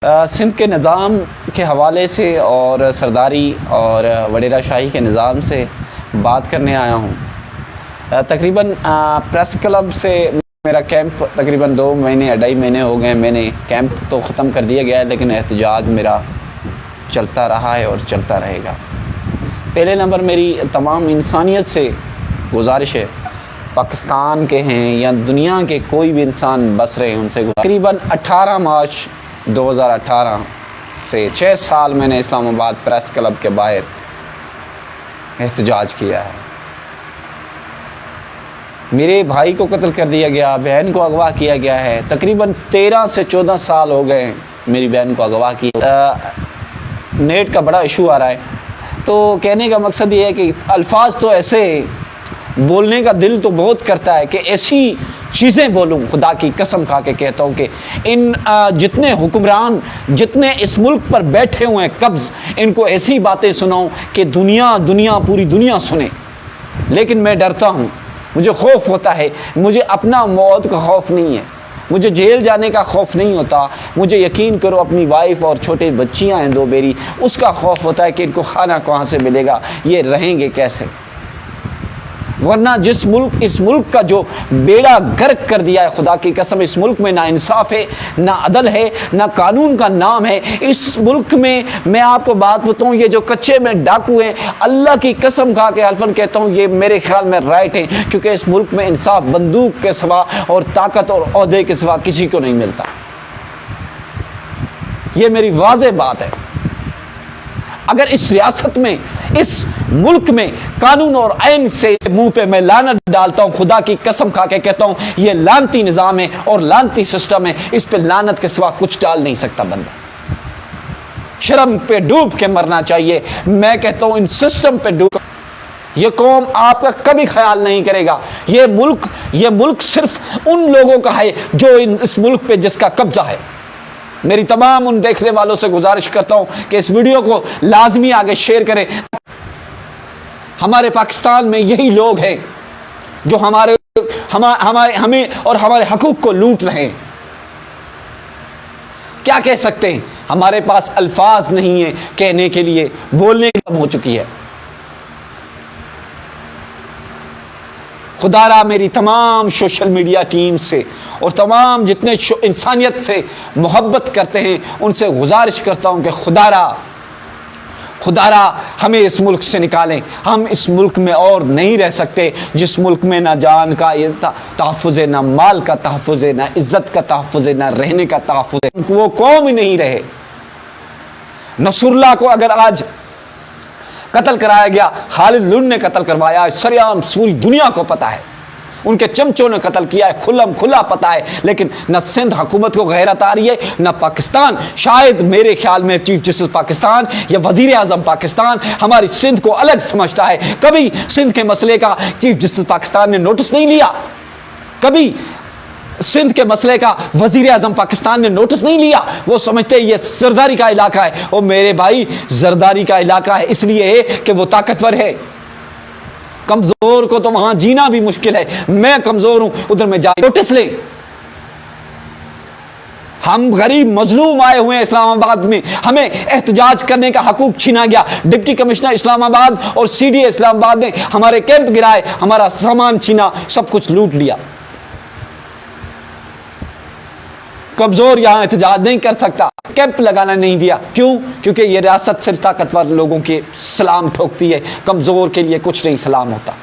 सिंध के निज़ाम के हवाले से और सरदारी और वडेरा शाही के निज़ाम से बात करने आया हूँ। तकरीबन प्रेस क्लब से मेरा कैंप तकरीबन 2 महीने 2.5 महीने हो गए। मैंने कैंप तो ख़त्म कर दिया गया है, लेकिन एहतजाज मेरा चलता रहा है और चलता रहेगा। पहले नंबर मेरी तमाम इंसानियत से गुजारिश है, पाकिस्तान के हैं या दुनिया के कोई भी इंसान बस रहे हैं उनसे तकरीबन 18 मार्च 2018 से 6 साल मैंने इस्लामाबाद प्रेस क्लब के बाहर एहतजाज किया है। मेरे भाई को कत्ल कर दिया गया, बहन को अगवा किया गया है। तकरीबन 13 से 14 साल हो गए मेरी बहन को अगवा की। नेट का बड़ा इशू आ रहा है, तो कहने का मकसद ये है कि अल्फाज तो ऐसे बोलने का दिल तो बहुत करता है कि ऐसी चीज़ें बोलूँ, खुदा की कसम खा के कहता हूँ कि इन जितने हुक्मरान जितने इस मुल्क पर बैठे हुए हैं कब्ज़, इनको ऐसी बातें सुनाऊँ कि दुनिया पूरी दुनिया सुने। लेकिन मैं डरता हूँ, मुझे खौफ होता है। मुझे अपना मौत का खौफ नहीं है, मुझे जेल जाने का खौफ नहीं होता। मुझे यकीन करो अपनी वाइफ और छोटे बच्चियाँ हैं 2 मेरी, उसका खौफ होता है कि इनको खाना कहाँ से मिलेगा, ये रहेंगे कैसे। वरना इस मुल्क का जो बेड़ा गर्क कर दिया है, खुदा की कसम, इस मुल्क में ना इंसाफ है, ना अदल है, ना कानून का नाम है। इस मुल्क में मैं आपको बात बताऊं, ये जो कच्चे में डाकू हैं, अल्लाह की कसम खा के हल्फन कहता हूं, ये मेरे ख्याल में राइट हैं, क्योंकि इस मुल्क में इंसाफ बंदूक के सिवा और ताकत और ओहदे के सिवा किसी को नहीं मिलता। ये मेरी वाज़ेह बात है। अगर इस रियासत में, इस मुल्क में कानून और आइन से मुंह पे मैं लानत डालता हूं, खुदा की कसम खा के कहता हूं, ये लानती निज़ाम है और लानती सिस्टम है, इस पे लानत के सिवा कुछ डाल नहीं सकता बंदा। शर्म पे डूब के मरना चाहिए। मैं कहता हूं इन सिस्टम पे डूब, ये कौम आपका कभी ख्याल नहीं करेगा। ये मुल्क सिर्फ उन लोगों का है जो इस मुल्क पे जिसका कब्जा है। मेरी तमाम उन देखने वालों से गुजारिश करता हूं कि इस वीडियो को लाजमी आगे शेयर करें। हमारे पाकिस्तान में यही लोग हैं जो हमें और हमारे हकूक को लूट रहे हैं। क्या कह सकते हैं, हमारे पास अल्फाज नहीं है कहने के लिए, बोलने की कम हो चुकी है। खुदारा मेरी तमाम सोशल मीडिया टीम से और तमाम जितने इंसानियत से मोहब्बत करते हैं उनसे गुजारिश करता हूं कि खुदारा हमें इस मुल्क से निकालें। हम इस मुल्क में और नहीं रह सकते जिस मुल्क में ना जान का तहफ़्फ़ुज़ है, ना माल का तहफ़्फ़ुज़ है, ना इज़्ज़त का तहफ़्फ़ुज़ है, ना रहने का तहफ़्फ़ुज़ है। वो कौम ही नहीं रहे। नसरुल्लाह को अगर आज कत्ल कराया गया, खालिद लुन ने कत्ल करवाया, सरेआम पूरी दुनिया को पता है, उनके चमचों ने कत्ल किया है, खुल्लम खुला पता है। लेकिन न सिंध हुकूमत को गैरत आ रही है, न पाकिस्तान, शायद मेरे ख्याल में चीफ जस्टिस पाकिस्तान या वजीर आज़म पाकिस्तान हमारी सिंध को अलग समझता है। कभी सिंध के मसले का चीफ जस्टिस पाकिस्तान ने नोटिस नहीं लिया, कभी सिंध के मसले का वजीर आज़म पाकिस्तान ने नोटिस नहीं लिया। वो समझते हैं ये जरदारी का इलाका है। और मेरे भाई, जरदारी का इलाका है इसलिए है कि वो ताकतवर है, कमजोर को तो वहां जीना भी मुश्किल है। मैं कमजोर हूं, उधर में जा नोटिस ले। हम गरीब मजलूम आए हुए हैं इस्लामाबाद में, हमें एहतजाज करने का हकूक छीना गया। डिप्टी कमिश्नर इस्लामाबाद और सीडीए इस्लामाबाद ने हमारे कैंप गिराए, हमारा सामान छीना, सब कुछ लूट लिया। कमजोर यहां एहतजाज नहीं कर सकता, कैंप लगाना नहीं दिया। क्यों? क्योंकि ये रियासत सिर्फ ताकतवर लोगों के सलाम ठोकती है, कमजोर के लिए कुछ नहीं सलाम होता।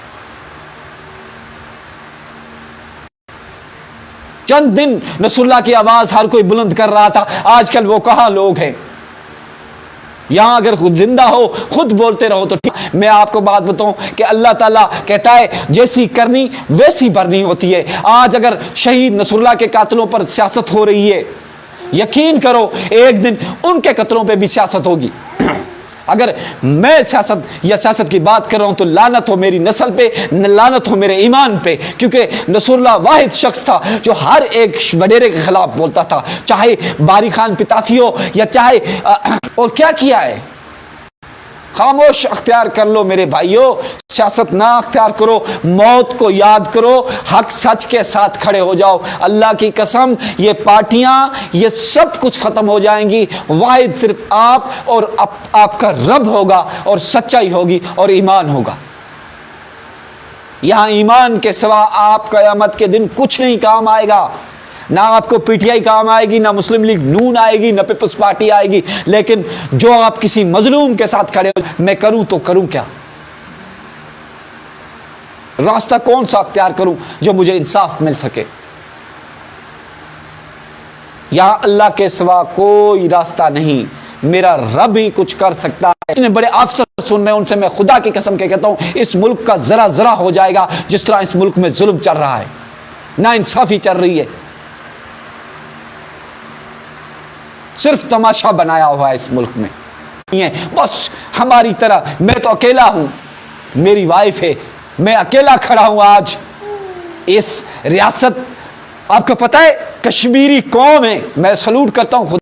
चंद दिन नसरुल्लाह की आवाज हर कोई बुलंद कर रहा था, आजकल वो कहां लोग हैं। यहां अगर खुद जिंदा हो, खुद बोलते रहो तो ठीक। मैं आपको बात बताऊं कि अल्लाह ताला कहता है जैसी करनी वैसी भरनी होती है। आज अगर शहीद नसरुल्लाह के कातलों पर सियासत हो रही है, यकीन करो एक दिन उनके कत्लों पे भी सियासत होगी। अगर मैं सियासत की बात कर रहा हूं तो लानत हो मेरी नस्ल पे, लानत हो मेरे ईमान पे, क्योंकि नसरुल्लाह वाहिद शख्स था जो हर एक वडेरे के खिलाफ बोलता था, चाहे बारी खान पिताफी हो या चाहे और क्या किया है। खामोश अख्तियार कर लो मेरे भाइयों, सियासत ना अख्तियार करो, मौत को याद करो, हक सच के साथ खड़े हो जाओ। अल्लाह की कसम, ये पार्टियां, ये सब कुछ खत्म हो जाएंगी। वाहिद सिर्फ आप और आपका रब होगा, और सच्चाई होगी और ईमान होगा। यहां ईमान के सिवा आप कयामत के दिन कुछ नहीं काम आएगा। ना आपको पीटीआई काम आएगी, ना मुस्लिम लीग नून आएगी, ना पीपल्स पार्टी आएगी। लेकिन जो आप किसी मजलूम के साथ खड़े हो, मैं करूं तो करूं क्या? रास्ता कौन सा अख्तियार करूं जो मुझे इंसाफ मिल सके? यहां अल्लाह के सिवा कोई रास्ता नहीं, मेरा रब ही कुछ कर सकता है। इतने बड़े अफसर सुन रहे हैं, उनसे मैं खुदा की कसम के कहता हूं, इस मुल्क का जरा जरा हो जाएगा जिस तरह इस मुल्क में जुल्म चल रहा है, ना इंसाफी चल रही है। सिर्फ तमाशा बनाया हुआ है इस मुल्क में। बस हमारी तरह, मैं तो अकेला हूं, मेरी वाइफ है, मैं अकेला खड़ा हूं आज इस रियासत। आपको पता है कश्मीरी कौम है, मैं सलूट करता हूं।